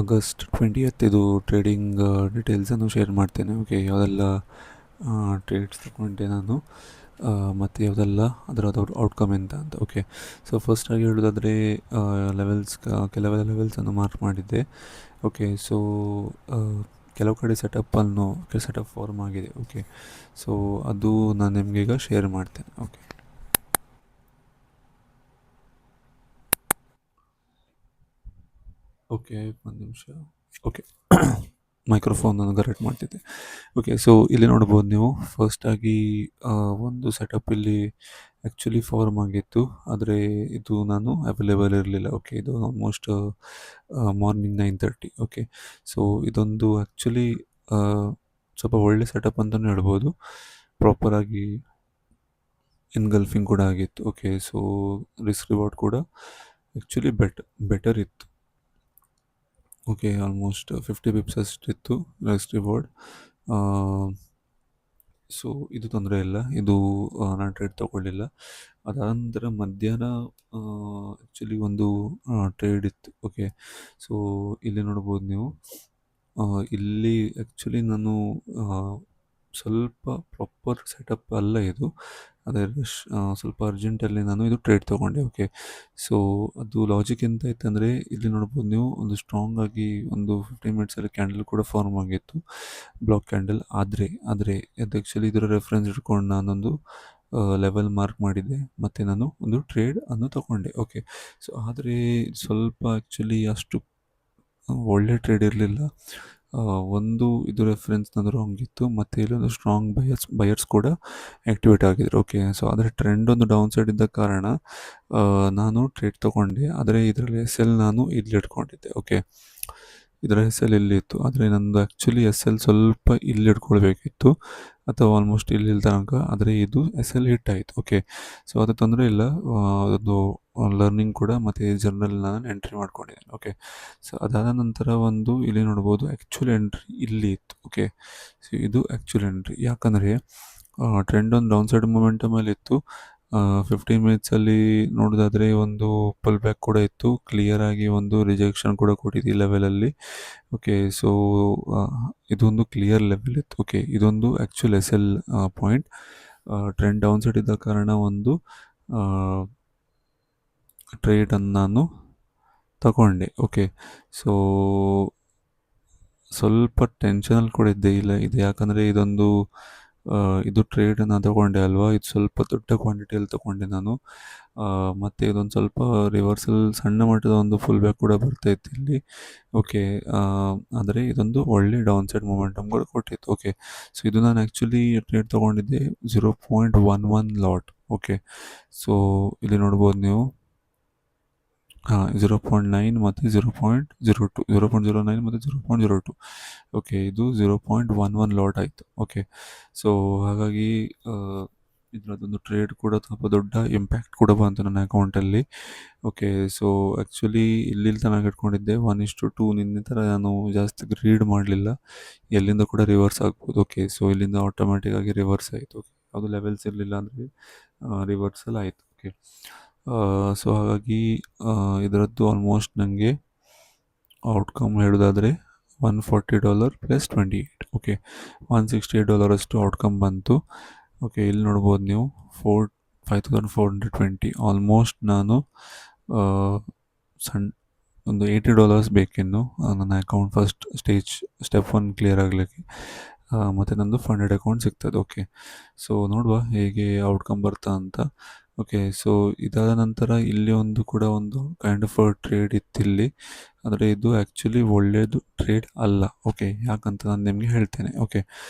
August 20th ಇದು trading ಡೀಟೇಲ್ಸನ್ನು share ಮಾಡ್ತೇನೆ. ಓಕೆ, ಯಾವುದೆಲ್ಲ ಟ್ರೇಡ್ಸ್ ತಗೊಂಡೆ ನಾನು, ಮತ್ತು ಯಾವುದೆಲ್ಲ ಅದರದ್ದು ಔಟ್ಕಮ್ ಎಂತ ಅಂತ. ಓಕೆ, ಸೊ ಫಸ್ಟಾಗಿ ಹೇಳೋದಾದರೆ ಲೆವೆಲ್ಸ್, ಕೆಲವೆಲ್ಲ ಲೆವೆಲ್ಸನ್ನು ಮಾರ್ಕ್ ಮಾಡಿದ್ದೆ. ಓಕೆ, ಸೊ ಕೆಲವು ಕಡೆ ಸೆಟಪ್ ಫಾರ್ಮ್ ಆಗಿದೆ. ಓಕೆ, ಸೊ ಅದು ನಾನು ನಿಮಗೆ ಈಗ ಶೇರ್ ಮಾಡ್ತೇನೆ. ಓಕೆ, ಓಕೆ, ಒಂದು ನಿಮಿಷ. ಓಕೆ, ಮೈಕ್ರೋಫೋನನ್ನು ಕರೆಕ್ಟ್ ಮಾಡ್ತಿದ್ದೆ. ಓಕೆ, ಸೊ ಇಲ್ಲಿ ನೋಡ್ಬೋದು ನೀವು ಫಸ್ಟಾಗಿ ಒಂದು ಸೆಟಪ್ ಇಲ್ಲಿ ಆ್ಯಕ್ಚುಲಿ ಫಾರ್ಮ್ ಆಗಿತ್ತು, ಆದರೆ ಇದು ನಾನು ಅವೈಲೇಬಲ್ ಇರಲಿಲ್ಲ. ಓಕೆ, ಇದು ಆಲ್ಮೋಸ್ಟ್ ಮಾರ್ನಿಂಗ್ 9:30. ಓಕೆ, ಸೊ ಇದೊಂದು ಆ್ಯಕ್ಚುಲಿ ಸ್ವಲ್ಪ ಒಳ್ಳೆ ಸೆಟಪ್ ಅಂತಲೇ ಹೇಳ್ಬೋದು. ಪ್ರಾಪರಾಗಿ ಇನ್ಗಲ್ಫಿಂಗ್ ಕೂಡ ಆಗಿತ್ತು. ಓಕೆ, ಸೊ ರಿಸ್ಕ್ ರಿವಾರ್ಡ್ ಕೂಡ ಆ್ಯಕ್ಚುಲಿ ಬೆಟರ್ ಇತ್ತು. ಓಕೆ, ಆಲ್ಮೋಸ್ಟ್ 50 ಬಿಪ್ಸ್ ಅಷ್ಟಿತ್ತು ರಿಸ್ಕ್ ರಿವಾರ್ಡ್. ಸೊ ಇದು ತೊಂದರೆ ಇಲ್ಲ, ಇದು ನಾನು ಟ್ರೇಡ್ ತೊಗೊಳ್ಳಿಲ್ಲ. ಅದಾದ ನಂತರ ಮಧ್ಯಾಹ್ನ ಆ್ಯಕ್ಚುಲಿ ಒಂದು ಟ್ರೇಡ್ ಇತ್ತು. ಓಕೆ, ಸೊ ಇಲ್ಲಿ ನೋಡ್ಬೋದು ನೀವು, ಇಲ್ಲಿ ಆ್ಯಕ್ಚುಲಿ ನಾನು ಸ್ವಲ್ಪ ಪ್ರಾಪರ್ ಸೆಟಪ್ ಅಲ್ಲ ಇದು, ಅದೇ ಸ್ವಲ್ಪ ಅರ್ಜೆಂಟಲ್ಲಿ ನಾನು ಇದು ಟ್ರೇಡ್ ತೊಗೊಂಡೆ. ಓಕೆ, ಸೊ ಅದು ಲಾಜಿಕ್ ಎಂತ ಇತ್ತಂದರೆ, ಇಲ್ಲಿ ನೋಡ್ಬೋದು ನೀವು ಒಂದು ಸ್ಟ್ರಾಂಗ್ ಆಗಿ ಒಂದು 15 ಮಿನಿಟ್ಸಲ್ಲಿ ಕ್ಯಾಂಡಲ್ ಕೂಡ ಫಾರ್ಮ್ ಆಗಿತ್ತು, ಬ್ಲಾಕ್ ಕ್ಯಾಂಡಲ್. ಆದರೆ ಅದು ಆ್ಯಕ್ಚುಲಿ ಇದರ ರೆಫರೆನ್ಸ್ ಇಟ್ಕೊಂಡು ನಾನೊಂದು ಲೆವೆಲ್ ಮಾರ್ಕ್ ಮಾಡಿದ್ದೆ, ಮತ್ತು ನಾನು ಒಂದು ಟ್ರೇಡ್ ಅನ್ನು ತಗೊಂಡೆ. ಓಕೆ, ಸೊ ಆದರೆ ಸ್ವಲ್ಪ ಆ್ಯಕ್ಚುಲಿ ಅಷ್ಟು ಒಳ್ಳೆ ಟ್ರೇಡ್ ಇರಲಿಲ್ಲ. ಒಂದು ಇದು ರೆಫರೆನ್ಸ್ ನನ್ನ ರಾಂಗ್ ಇತ್ತು, ಮತ್ತು ಇಲ್ಲೊಂದು ಸ್ಟ್ರಾಂಗ್ ಬಯರ್ಸ್ ಕೂಡ ಆ್ಯಕ್ಟಿವೇಟ್ ಆಗಿದ್ರು. ಓಕೆ, ಸೊ ಆದರೆ ಟ್ರೆಂಡ್ ಒಂದು ಡೌನ್ ಸೈಡ್ ಇದ್ದ ಕಾರಣ ನಾನು ಟ್ರೇಡ್ ತೊಗೊಂಡೆ, ಆದರೆ ಇದರಲ್ಲಿ ಎಸ್ ಎಲ್ ನಾನು ಇಲ್ಲಿ ಇಟ್ಕೊಂಡಿದ್ದೆ. ಓಕೆ, ಇದರ ಎಸ್ ಎಲ್ ಇಲ್ಲಿತ್ತು, ಆದರೆ ನಂದು ಆ್ಯಕ್ಚುಲಿ ಎಸ್ ಎಲ್ ಸ್ವಲ್ಪ ಇಲ್ಲಿ ಇಟ್ಕೊಳ್ಬೇಕಿತ್ತು, ಅಥವಾ ಆಲ್ಮೋಸ್ಟ್ ಇಲ್ಲಿ ತನಕ, ಆದರೆ ಇದು ಎಸ್ ಎಲ್ ಹಿಟ್ ಆಯಿತು. ಓಕೆ, ಸೊ ಅದು ತೊಂದರೆ ಇಲ್ಲ, ಅದೊಂದು ಲರ್ನಿಂಗ್ ಕೂಡ, ಮತ್ತು ಜರ್ನಲ್ ನಾನು ಎಂಟ್ರಿ ಮಾಡ್ಕೊಂಡಿದ್ದೇನೆ. ಓಕೆ, ಸೊ ಅದಾದ ನಂತರ ಒಂದು ಇಲ್ಲಿ ನೋಡ್ಬೋದು ಆ್ಯಕ್ಚುಲ್ ಎಂಟ್ರಿ ಇಲ್ಲಿ ಇತ್ತು. ಓಕೆ, ಸೊ ಇದು ಆ್ಯಕ್ಚುಲ್ ಎಂಟ್ರಿ, ಯಾಕಂದರೆ ಟ್ರೆಂಡ್ ಒಂದು ಡೌನ್ ಸೈಡ್ ಮೊಮೆಂಟಮಲ್ಲಿ ಇತ್ತು. 15 ಮಿನಿಟ್ಸಲ್ಲಿ ನೋಡೋದಾದರೆ ಒಂದು ಪುಲ್ ಬ್ಯಾಕ್ ಕೂಡ ಇತ್ತು, ಕ್ಲಿಯರ್ ಆಗಿ ಒಂದು ರಿಜೆಕ್ಷನ್ ಕೂಡ ಕೊಟ್ಟಿದ್ದು ಈ ಲೆವೆಲಲ್ಲಿ. ಓಕೆ, ಸೊ ಇದೊಂದು ಕ್ಲಿಯರ್ ಲೆವೆಲ್ ಇತ್ತು. ಓಕೆ, ಇದೊಂದು actual S L point. Trend down side ಇದ್ದ ಕಾರಣ ಒಂದು ಟ್ರೇಡನ್ನು ನಾನು ತಗೊಂಡೆ. ಓಕೆ, ಸೊ ಸ್ವಲ್ಪ ಟೆನ್ಷನಲ್ಲಿ ಕೂಡ ಇದ್ದೆ, ಇಲ್ಲ ಇದು ಯಾಕಂದರೆ ಇದೊಂದು ಇದು ಟ್ರೇಡನ್ನು ತಗೊಂಡೆ ಅಲ್ವಾ, ಇದು ಸ್ವಲ್ಪ ದೊಡ್ಡ ಕ್ವಾಂಟಿಟಿಯಲ್ಲಿ ತಗೊಂಡೆ ನಾನು, ಮತ್ತು ಇದೊಂದು ಸ್ವಲ್ಪ ರಿವರ್ಸಲ್ ಸಣ್ಣ ಮಟ್ಟದ ಒಂದು ಫುಲ್ ಬ್ಯಾಕ್ ಕೂಡ ಬರ್ತಾಯಿತ್ತು ಇಲ್ಲಿ. ಓಕೆ, ಆದರೆ ಇದೊಂದು ಒಳ್ಳೆ ಡೌನ್ ಸೈಡ್ ಮೊಮೆಂಟಮ್ ಕೂಡ ಕೊಟ್ಟಿತ್ತು. ಓಕೆ, ಸೊ ಇದು ನಾನು ಆ್ಯಕ್ಚುಲಿ ಟ್ರೇಡ್ ತೊಗೊಂಡಿದ್ದೆ 0.11 ಲಾಟ್. ಓಕೆ, ಸೊ ಇಲ್ಲಿ ನೋಡ್ಬೋದು ನೀವು 0.9 ಮತ್ತು 0.02, 0.09 ಮತ್ತು 0.02. ಓಕೆ, ಇದು 0.11 ಲಾಟ್ ಆಯಿತು. ಓಕೆ, ಸೊ ಹಾಗಾಗಿ ಇದರದ್ದೊಂದು ಟ್ರೇಡ್ ಕೂಡ ಸ್ವಲ್ಪ ದೊಡ್ಡ ಇಂಪ್ಯಾಕ್ಟ್ ಕೂಡ ಬಂತು ನನ್ನ ಅಕೌಂಟಲ್ಲಿ. ಓಕೆ, ಸೊ ಆ್ಯಕ್ಚುಲಿ ಇಲ್ಲಿ ತನಕ ಇಟ್ಕೊಂಡಿದ್ದೆ 1:2. ನಿನ್ನೆ ಥರ ನಾನು ಜಾಸ್ತಿ ರೀಡ್ ಮಾಡಲಿಲ್ಲ, ಎಲ್ಲಿಂದ ಕೂಡ ರಿವರ್ಸ್ ಆಗ್ಬೋದು. ಓಕೆ, ಸೊ ಇಲ್ಲಿಂದ ಆಟೋಮೆಟಿಕ್ಕಾಗಿ ರಿವರ್ಸ್ ಆಯಿತು. ಓಕೆ, ಯಾವುದು ಲೆವೆಲ್ಸ್ ಇರಲಿಲ್ಲ ಅಂದರೆ ರಿವರ್ಸಲ್ ಆಯಿತು. ಓಕೆ, ಸೊ ಹಾಗಾಗಿ ಇದರದ್ದು ಆಲ್ಮೋಸ್ಟ್ ನನಗೆ ಔಟ್ಕಮ್ ಹೇಳೋದಾದರೆ $140 ಪ್ಲಸ್ 28. ಓಕೆ, $168 ಅಷ್ಟು ಔಟ್ಕಮ್ ಬಂತು. ಓಕೆ, ಇಲ್ಲಿ ನೋಡ್ಬೋದು ನೀವು 5420. ಆಲ್ಮೋಸ್ಟ್ ನಾನು ಒಂದು $80 ಬೇಕಿನ್ನು ನನ್ನ ಅಕೌಂಟ್ ಫಸ್ಟ್ ಸ್ಟೆಪ್ 1 ಕ್ಲಿಯರ್ ಆಗಲಿಕ್ಕೆ, ಮತ್ತು ನಂದು ಫಂಡೆಡ್ ಅಕೌಂಟ್ ಸಿಗ್ತದೆ. ಓಕೆ, ಸೊ ನೋಡುವ ಹೇಗೆ ಔಟ್ಕಮ್ ಬರ್ತಾ ಅಂತ. ಓಕೆ, ಸೊ ಇದಾದ ನಂತರ ಇಲ್ಲಿ ಒಂದು ಕೈಂಡ್ ಆಫ್ ಟ್ರೇಡ್ ಇತ್ತಿಲ್ಲಿ, ಆದರೆ ಇದು ಆ್ಯಕ್ಚುಲಿ ಒಳ್ಳೆಯದು ಟ್ರೇಡ್ ಅಲ್ಲ. ಓಕೆ, ಯಾಕಂತ ನಾನು ನಿಮಗೆ ಹೇಳ್ತೇನೆ. ಓಕೆ,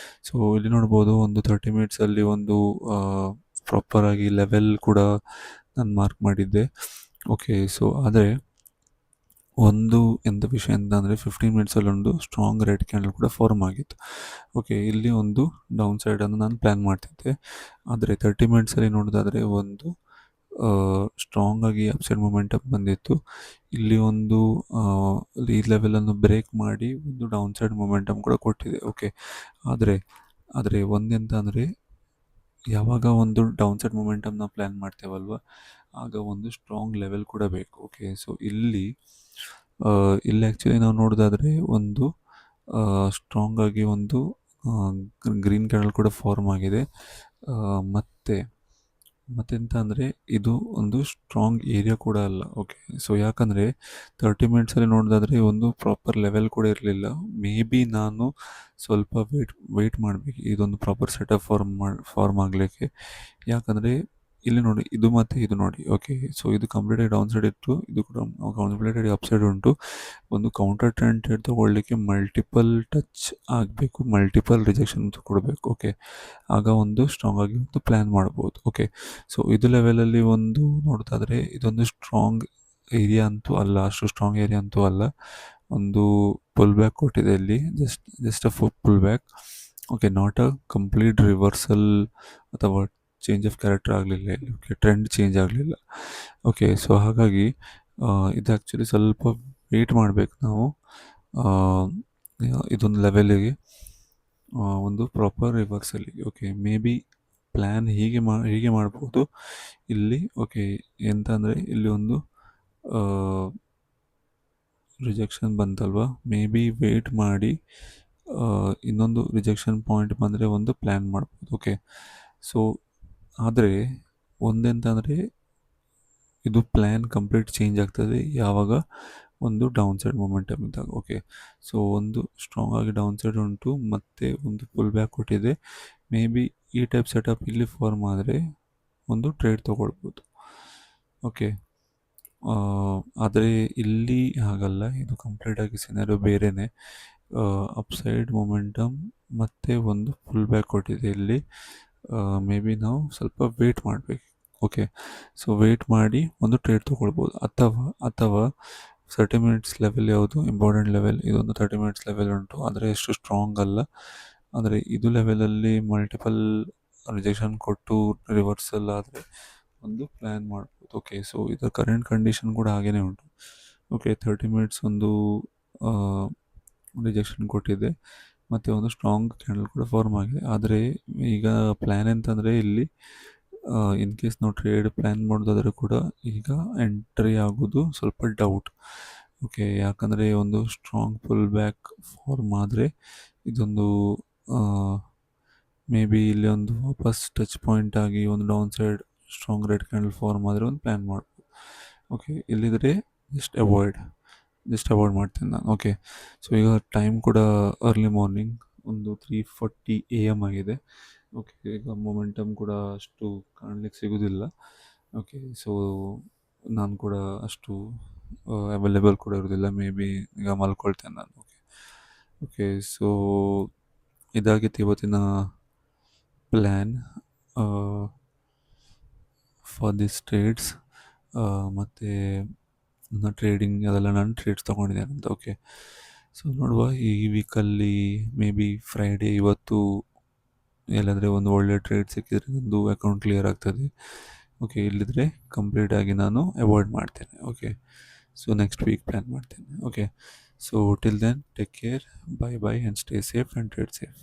ಸೊ ಇಲ್ಲಿ ನೋಡ್ಬೋದು ಒಂದು 30 ಮಿನಿಟ್ಸಲ್ಲಿ ಒಂದು ಪ್ರಾಪರಾಗಿ ಲೆವೆಲ್ ಕೂಡ ನಾನು ಮಾರ್ಕ್ ಮಾಡಿದ್ದೆ. ಓಕೆ, ಸೊ ಆದರೆ ಒಂದು ಎಂಥ ವಿಷಯ ಅಂತಂದರೆ 15 ಮಿನಿಟ್ಸಲ್ಲಿ ಒಂದು ಸ್ಟ್ರಾಂಗ್ ರೆಡ್ ಕ್ಯಾಂಡಲ್ ಕೂಡ ಫಾರ್ಮ್ ಆಗಿತ್ತು. ಓಕೆ, ಇಲ್ಲಿ ಒಂದು ಡೌನ್ ಸೈಡನ್ನು ನಾನು ಪ್ಲ್ಯಾನ್ ಮಾಡ್ತಿದ್ದೆ, ಆದರೆ 30 ಮಿನಿಟ್ಸಲ್ಲಿ ನೋಡೋದಾದರೆ ಒಂದು ಸ್ಟ್ರಾಂಗ್ ಆಗಿ ಅಪ್ಸೈಡ್ ಮೊಮೆಂಟಮ್ ಬಂದಿತ್ತು. ಇಲ್ಲಿ ಒಂದು ಈ ಲೆವೆಲನ್ನು ಬ್ರೇಕ್ ಮಾಡಿ ಒಂದು ಡೌನ್ ಸೈಡ್ ಮೊಮೆಂಟಮ್ ಕೂಡ ಕೊಟ್ಟಿದೆ. ಓಕೆ, ಆದರೆ ಒಂದೆಂತ ಅಂದರೆ, ಯಾವಾಗ ಒಂದು ಡೌನ್ ಸೈಡ್ ಮೊಮೆಂಟಮ್ ನಾವು ಪ್ಲ್ಯಾನ್ ಮಾಡ್ತೇವಲ್ವ, ಆಗ ಒಂದು ಸ್ಟ್ರಾಂಗ್ ಲೆವೆಲ್ ಕೂಡ ಬೇಕು. ಓಕೆ, ಸೊ ಇಲ್ಲಿ ಇಲ್ಲಿ ಆ್ಯಕ್ಚುಲಿ ನಾವು ನೋಡೋದಾದ್ರೆ ಒಂದು ಸ್ಟ್ರಾಂಗ್ ಆಗಿ ಒಂದು ಗ್ರೀನ್ ಕ್ಯಾಂಡಲ್ ಕೂಡ ಫಾರ್ಮ್ ಆಗಿದೆ. ಮತ್ತೆ ಮತ್ತೆಂತ ಅಂದರೆ ಇದು ಒಂದು ಸ್ಟ್ರಾಂಗ್ ಏರಿಯಾ ಕೂಡ ಅಲ್ಲ. ಓಕೆ, ಸೊ ಯಾಕಂದರೆ 30 ಮಿನಿಟ್ಸಲ್ಲಿ ನೋಡೋದಾದ್ರೆ ಒಂದು ಪ್ರಾಪರ್ ಲೆವೆಲ್ ಕೂಡ ಇರಲಿಲ್ಲ. ಮೇ ಬಿ ನಾನು ಸ್ವಲ್ಪ ವೆಯ್ಟ್ ಮಾಡಬೇಕು ಇದೊಂದು ಪ್ರಾಪರ್ ಸೆಟಪ್ ಫಾರ್ಮ್ ಆಗಲಿಕ್ಕೆ. ಯಾಕಂದರೆ ಇಲ್ಲಿ ನೋಡಿ, ಇದು ಮತ್ತು ಇದು ನೋಡಿ. ಓಕೆ, ಸೊ ಇದು ಕಂಪ್ಲೀಟಾಗಿ ಡೌನ್ ಸೈಡ್ ಇತ್ತು, ಇದು ಕೂಡ ಕಂಪ್ಲೀಟಾಗಿ ಅಪ್ ಸೈಡ್ ಉಂಟು. ಒಂದು ಕೌಂಟರ್ ಟ್ರೆಂಡ್ ತಗೊಳ್ಳಿಕ್ಕೆ ಮಲ್ಟಿಪಲ್ ಟಚ್ ಆಗಬೇಕು, ಮಲ್ಟಿಪಲ್ ರಿಜೆಕ್ಷನ್ ಕೊಡಬೇಕು. ಓಕೆ, ಆಗ ಒಂದು ಸ್ಟ್ರಾಂಗ್ ಆಗಿ ಒಂದು ಪ್ಲ್ಯಾನ್ ಮಾಡ್ಬೋದು. ಓಕೆ, ಸೊ ಇದು ಲೆವೆಲಲ್ಲಿ ಒಂದು ನೋಡೋದಾದರೆ ಇದೊಂದು ಸ್ಟ್ರಾಂಗ್ ಏರಿಯಾ ಅಂತೂ ಅಲ್ಲ, ಅಷ್ಟು ಸ್ಟ್ರಾಂಗ್ ಏರಿಯಾ ಅಂತೂ ಅಲ್ಲ. ಒಂದು ಪುಲ್ ಬ್ಯಾಕ್ ಕೊಟ್ಟಿದೆ ಇಲ್ಲಿ, just a pull back. Okay, not a complete reversal ಅಥವಾ ಚೇಂಜ್ ಆಫ್ ಕ್ಯಾರೆಕ್ಟರ್ ಆಗಲಿಲ್ಲ ಇಲ್ಲಿ. ಓಕೆ, ಟ್ರೆಂಡ್ ಚೇಂಜ್ ಆಗಲಿಲ್ಲ. ಓಕೆ, ಸೊ ಹಾಗಾಗಿ ಇದು ಆ್ಯಕ್ಚುಲಿ ಸ್ವಲ್ಪ ವೆಯ್ಟ್ ಮಾಡಬೇಕು ನಾವು ಇದೊಂದು ಲೆವೆಲಿಗೆ, ಒಂದು ಪ್ರಾಪರ್ ರಿವರ್ಸಲ್ಲಿಗೆ. ಓಕೆ, ಮೇ ಬಿ ಪ್ಲ್ಯಾನ್ ಹೀಗೆ ಮಾಡ್ಬೋದು ಇಲ್ಲಿ. ಓಕೆ, ಎಂತ ಅಂದರೆ ಇಲ್ಲಿ ಒಂದು ರಿಜೆಕ್ಷನ್ ಬಂತಲ್ವಾ, ಮೇ ಬಿ ವೆಯ್ಟ್ ಮಾಡಿ ಇನ್ನೊಂದು ರಿಜೆಕ್ಷನ್ ಪಾಯಿಂಟ್ ಬಂದರೆ ಒಂದು ಪ್ಲ್ಯಾನ್ ಮಾಡ್ಬೋದು. ಓಕೆ, ಸೊ ಆದರೆ ಒಂದೆಂತಂದರೆ ಇದು ಪ್ಲ್ಯಾನ್ ಕಂಪ್ಲೀಟ್ ಚೇಂಜ್ ಆಗ್ತದೆ ಯಾವಾಗ ಒಂದು ಡೌನ್ ಸೈಡ್ ಮೊಮೆಂಟಮ್ ಇದ್ದಾಗ. ಓಕೆ, ಸೊ ಒಂದು ಸ್ಟ್ರಾಂಗ್ ಆಗಿ ಡೌನ್ ಸೈಡ್ ಉಂಟು, ಮತ್ತು ಒಂದು ಫುಲ್ ಬ್ಯಾಕ್ ಕೊಟ್ಟಿದೆ. ಮೇ ಬಿ ಈ ಟೈಪ್ ಸೆಟಪ್ ಇಲ್ಲಿ ಫಾರ್ಮ್ ಆದರೆ ಒಂದು ಟ್ರೇಡ್ ತೊಗೊಳ್ಬೋದು. ಓಕೆ, ಆದರೆ ಇಲ್ಲಿ ಹಾಗಲ್ಲ, ಇದು ಕಂಪ್ಲೀಟಾಗಿ ಸಿನಾರಿಯೋ ಬೇರೆಯೇ. ಅಪ್ಸೈಡ್ ಮೊಮೆಂಟಮ್ ಮತ್ತು ಒಂದು ಫುಲ್ ಬ್ಯಾಕ್ ಕೊಟ್ಟಿದೆ ಇಲ್ಲಿ. ಮೇ ಬಿ ನಾವು ಸ್ವಲ್ಪ ವೆಯ್ಟ್ ಮಾಡಬೇಕು. ಓಕೆ, ಸೊ ವೆಯ್ಟ್ ಮಾಡಿ ಒಂದು ಟ್ರೇಡ್ ತೊಗೊಳ್ಬೋದು. ಅಥವಾ 30 ಮಿನಿಟ್ಸ್ ಲೆವೆಲ್ ಯಾವುದು ಇಂಪಾರ್ಟೆಂಟ್ ಲೆವೆಲ್, ಇದೊಂದು 30 ಮಿನಿಟ್ಸ್ ಲೆವೆಲ್ ಉಂಟು, ಆದರೆ ಎಷ್ಟು ಸ್ಟ್ರಾಂಗ್ ಅಲ್ಲ. ಆದರೆ ಇದು ಲೆವೆಲಲ್ಲಿ ಮಲ್ಟಿಪಲ್ ರಿಜೆಕ್ಷನ್ ಕೊಟ್ಟು ರಿವರ್ಸಲ್ ಆದರೆ ಒಂದು ಪ್ಲ್ಯಾನ್ ಮಾಡ್ಬೋದು. ಓಕೆ, ಸೊ ಇದರ ಕರೆಂಟ್ ಕಂಡೀಷನ್ ಕೂಡ ಹಾಗೇ ಉಂಟು. ಓಕೆ, 30 ಮಿನಿಟ್ಸ್ ಒಂದು ರಿಜೆಕ್ಷನ್ ಕೊಟ್ಟಿದೆ, ಮತ್ತು ಒಂದು ಸ್ಟ್ರಾಂಗ್ ಕ್ಯಾಂಡಲ್ ಕೂಡ ಫಾರ್ಮ್ ಆಗಿದೆ. ಆದರೆ ಈಗ ಪ್ಲ್ಯಾನ್ ಎಂತಂದರೆ ಇಲ್ಲಿ ಇನ್ ಕೇಸ್ ನಾವು ಟ್ರೇಡ್ ಪ್ಲ್ಯಾನ್ ಮಾಡೋದಾದರೆ ಕೂಡ ಈಗ ಎಂಟ್ರಿ ಆಗೋದು ಸ್ವಲ್ಪ ಡೌಟ್. ಓಕೆ, ಯಾಕಂದರೆ ಒಂದು ಸ್ಟ್ರಾಂಗ್ ಫುಲ್ ಬ್ಯಾಕ್ ಫಾರ್ಮ್ ಆದರೆ ಇದೊಂದು ಮೇ ಬಿ ಇಲ್ಲಿ ಒಂದು ವಾಪಸ್ ಟಚ್ ಪಾಯಿಂಟ್ ಆಗಿ ಒಂದು down side strong red candle form ಆದರೆ ಒಂದು ಪ್ಲ್ಯಾನ್ ಮಾಡ್ಬೋದು. ಓಕೆ, ಇಲ್ಲಿದ್ರೆ ಜಸ್ಟ್ ಅವಾಯ್ಡ್ ಮಾಡ್ತೀನಿ ನಾನು. ಓಕೆ, ಸೊ ಈಗ ಟೈಮ್ ಕೂಡ ಅರ್ಲಿ ಮಾರ್ನಿಂಗ್ ಒಂದು 3:40 AM ಆಗಿದೆ. ಓಕೆ, ಈಗ ಮೊಮೆಂಟಮ್ ಕೂಡ ಅಷ್ಟು ಕಾಣಲಿಕ್ಕೆ ಸಿಗೋದಿಲ್ಲ. ಓಕೆ, ಸೊ ನಾನು ಕೂಡ ಅಷ್ಟು ಅವೈಲೇಬಲ್ ಕೂಡ ಇರೋದಿಲ್ಲ, ಮೇ ಬಿ ಈಗ ಮಲ್ಕೊಳ್ತೇನೆ ನಾನು. ಓಕೆ, ಓಕೆ, ಸೊ ಇದಾಗಿತ್ತು ಇವತ್ತಿನ ಪ್ಲ್ಯಾನ್ ಫಾರ್ ದಿಸ್ ಟ್ರೇಡ್ಸ್. ಮತ್ತು ನನ್ನ ಟ್ರೇಡಿಂಗ್ ಅದೆಲ್ಲ ನಾನು ಟ್ರೇಡ್ಸ್ ತೊಗೊಂಡಿದ್ದೇನೆ ಅಂತ. ಓಕೆ, ಸೊ ನೋಡುವ ಈ ವೀಕಲ್ಲಿ ಮೇ ಬಿ ಫ್ರೈಡೇ ಇವತ್ತು ಎಲ್ಲಾದರೆ ಒಂದು ಒಳ್ಳೆ ಟ್ರೇಡ್ ಸಿಕ್ಕಿದರೆ ನಂದು ಅಕೌಂಟ್ ಕ್ಲಿಯರ್ ಆಗ್ತದೆ. ಓಕೆ, ಇಲ್ಲಿದ್ರೆ ಕಂಪ್ಲೀಟಾಗಿ ನಾನು ಅವಾಯ್ಡ್ ಮಾಡ್ತೇನೆ. Okay, so next week plan ಮಾಡ್ತೇನೆ. Okay, so till then take care, bye and stay safe and trade safe.